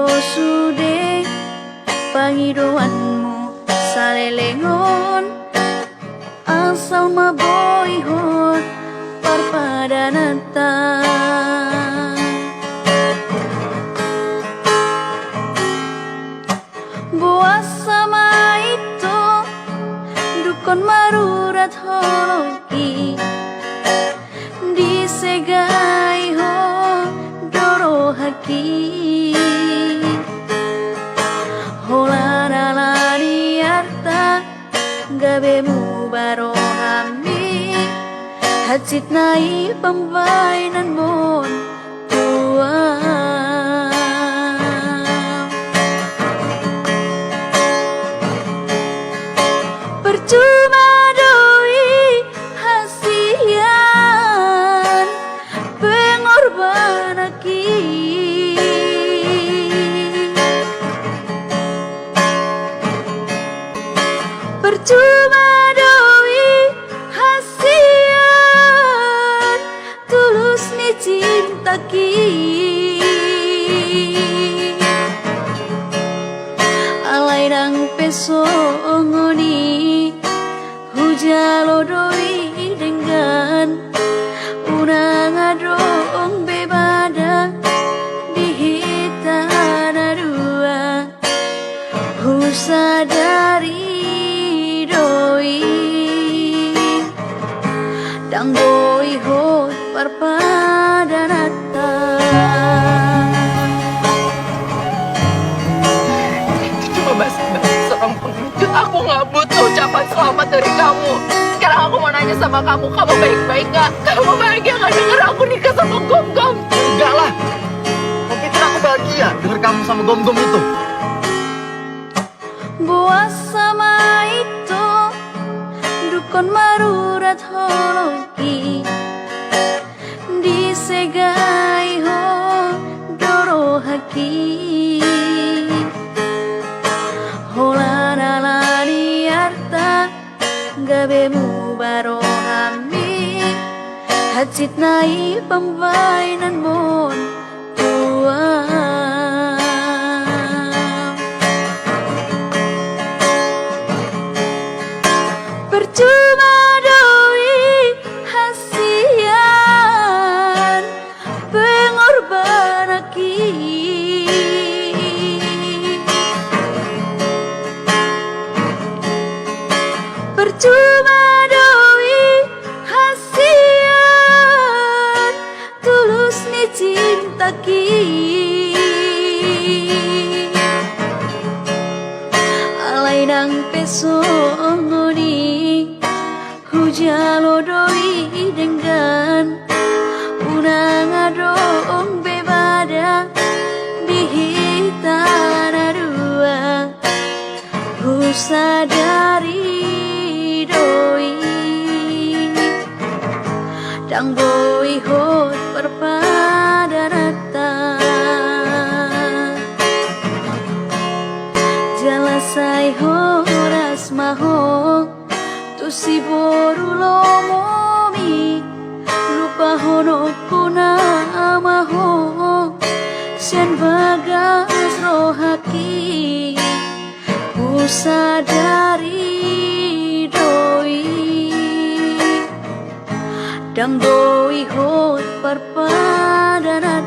do sude pangidoanmu salelengon asal maboihot parpadanata buas sama itu dukon marurat holoki disegai ho doro haki holaralani arta gabemu barohami hacit nai pembainan bon tua percuma doi hasian pengorban aki percuma doi hasian tulus ni cinta ki alai dang peso ngoni hujalo doi dengan unang adong bebada dihitana dua husadari doi dang boi hot parpadanata cuma seorang pengecut. Aku nggak butuh ucapan selamat dari kamu. Sekarang aku mau nanya sama kamu, kamu baik-baik nggak? Kamu bahagia nggak denger aku nikah sama Gom-Gom? Enggak lah. Kau pikir aku bahagia denger kamu sama Gom-Gom itu? buas sama itu dukon marurat holoki disegai ho doro haki holaralani arta gabemu barohami hacit nai pembainan bon tua percuma doi hasian pengorban aki percuma doi hasian tulus ni cinta ki alai nang peso ngoni hujalo doi dengan unang adong bebada dihitana dua husadari doi dang boi hot parpadanata jalasai horas maho si boru lomomi lupa hono kuna amaho sen bagas rohaki usadari doi dang doi hot parpadanat